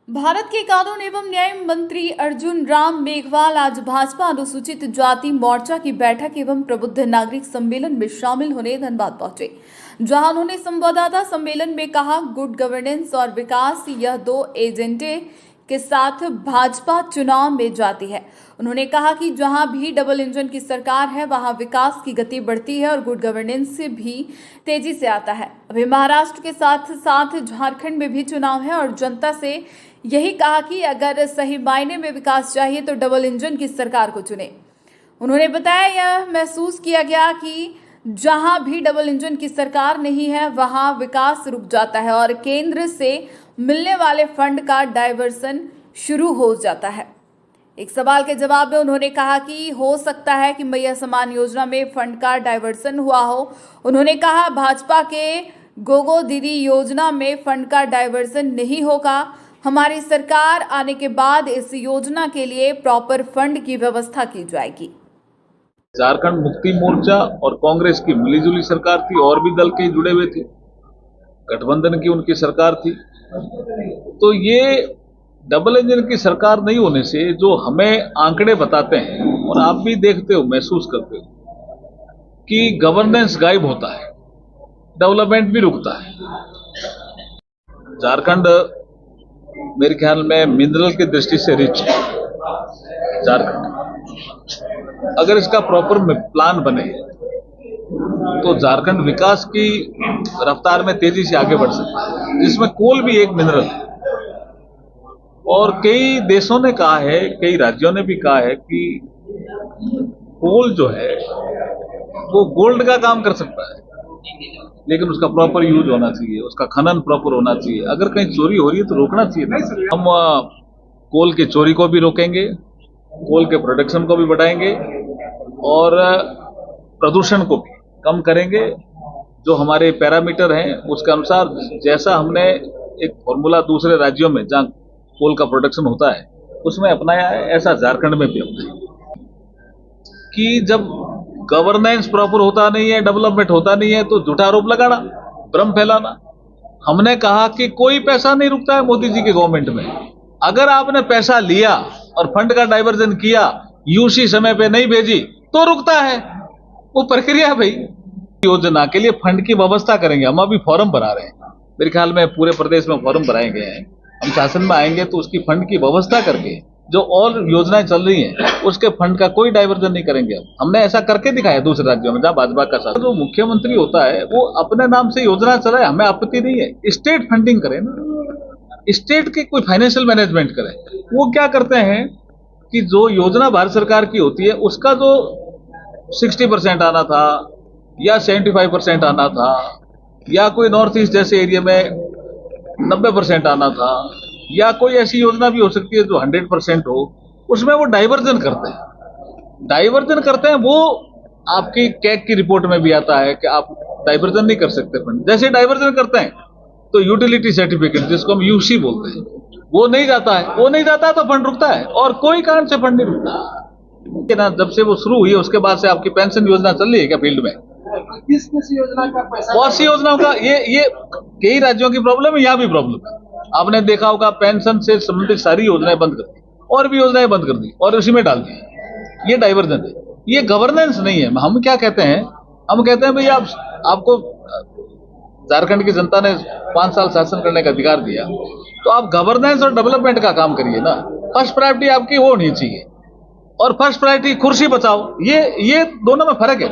भारत के कानून एवं न्याय मंत्री अर्जुन राम मेघवाल आज भाजपा अनुसूचित जाति मोर्चा की बैठक एवं प्रबुद्ध नागरिक सम्मेलन में शामिल होने धनबाद पहुंचे, जहां उन्होंने संवाददाता सम्मेलन में कहा, गुड गवर्नेंस और विकास यह दो एजेंडे के साथ भाजपा चुनाव में जाती है। उन्होंने कहा कि जहां भी डबल इंजन की सरकार है वहां विकास की गति बढ़ती है और गुड गवर्नेंस से भी तेजी से आता है। अभी महाराष्ट्र के साथ साथ झारखंड में भी चुनाव है और जनता से यही कहा कि अगर सही मायने में विकास चाहिए तो डबल इंजन की सरकार को चुने। उन्होंने बताया, यह महसूस किया गया कि जहां भी डबल इंजन की सरकार नहीं है वहां विकास रुक जाता है और केंद्र से मिलने वाले फंड का डाइवर्सन शुरू हो जाता है। एक सवाल के जवाब में उन्होंने कहा कि हो सकता है कि मैया समान योजना में फंड का डाइवर्सन हुआ हो। उन्होंने कहा, भाजपा के गोगो दीदी योजना में फंड का डाइवर्सन नहीं होगा। हमारी सरकार आने के बाद इस योजना के लिए प्रॉपर फंड की व्यवस्था की जाएगी। झारखंड मुक्ति मोर्चा और कांग्रेस की मिलीजुली सरकार थी, और भी दल के जुड़े हुए थे, गठबंधन की उनकी सरकार थी। तो ये डबल इंजन की सरकार नहीं होने से जो हमें आंकड़े बताते हैं और आप भी देखते हो, महसूस करते हो कि गवर्नेंस गायब होता है, डेवलपमेंट भी रुकता है। झारखंड मेरे ख्याल में मिनरल की दृष्टि से रिच है। झारखंड अगर इसका प्रॉपर प्लान बने तो झारखंड विकास की रफ्तार में तेजी से आगे बढ़ सकता है, जिसमें कोल भी एक मिनरल है। और कई देशों ने कहा है, कई राज्यों ने भी कहा है कि कोल जो है वो गोल्ड का काम कर सकता है, लेकिन उसका प्रॉपर यूज होना चाहिए, उसका खनन प्रॉपर होना चाहिए। अगर कहीं चोरी हो रही है तो रोकना चाहिए। हम कोल की चोरी को भी रोकेंगे, कोल के प्रोडक्शन को भी बढ़ाएंगे और प्रदूषण को भी कम करेंगे। जो हमारे पैरामीटर हैं उसके अनुसार, जैसा हमने एक फॉर्मूला दूसरे राज्यों में जहां कोल का प्रोडक्शन होता है उसमें अपनाया है, ऐसा झारखंड में भी अपनाया कि जब गवर्नेंस प्रॉपर होता नहीं है, डेवलपमेंट होता नहीं है, तो झूठा आरोप लगाना, भ्रम फैलाना। हमने कहा कि कोई पैसा नहीं रुकता है मोदी जी के गवर्नमेंट में। अगर आपने पैसा लिया और फंड का डाइवर्जन किया, यूसी समय पे नहीं भेजी तो रुकता है, वो प्रक्रिया भाई। योजना के लिए फंड की व्यवस्था करेंगे। हम अभी फॉर्म भरा रहे हैं, मेरे ख्याल में पूरे प्रदेश में फॉर्म भराए गए हैं। हम शासन में आएंगे तो उसकी फंड की व्यवस्था करके जो और योजनाएं चल रही हैं उसके फंड का कोई डाइवर्जन नहीं करेंगे। हमने ऐसा करके दिखाया दूसरे राज्यों में जहां भाजपा का शासन। जो मुख्यमंत्री होता है वो अपने नाम से योजना चलाए, हमें आपत्ति नहीं है। स्टेट फंडिंग करे ना, स्टेट की कोई फाइनेंशियल मैनेजमेंट करे। वो क्या करते हैं कि जो योजना भारत सरकार की होती है उसका जो 60% आना था या 75% आना था, या कोई नॉर्थ ईस्ट जैसे एरिया में 90% आना था, या कोई ऐसी योजना भी हो सकती है जो 100% हो, उसमें वो डाइवर्जन करते हैं। वो आपकी कैग की रिपोर्ट में भी आता है कि आप डाइवर्जन नहीं कर सकते फंड। जैसे डाइवर्जन करते हैं तो यूटिलिटी सर्टिफिकेट, जिसको हम यूसी बोलते हैं, वो नहीं जाता है तो फंड रुकता है, और कोई कारण से फंड नहीं रुकता। जब से वो शुरू हुई है उसके बाद से आपकी पेंशन योजना चल रही है क्या फील्ड में? किस योजना का पैसा? बहुत सी योजनाओं का ये कई राज्यों की प्रॉब्लम है, यहाँ भी प्रॉब्लम है। आपने देखा होगा पेंशन से संबंधित सारी योजनाएं बंद कर दी, और भी योजनाएं बंद कर दी और उसी में डाल दी। ये डाइवर्जन है, ये गवर्नेंस नहीं है। हम क्या कहते हैं? हम कहते हैं भाई आपको झारखंड की जनता ने 5 साल शासन करने का अधिकार दिया, तो आप गवर्नेंस और डेवलपमेंट का काम करिए ना। फर्स्ट प्रायोरिटी आपकी वो होनी चाहिए, और फर्स्ट प्रायोरिटी कुर्सी बचाओ। ये दोनों में फर्क है।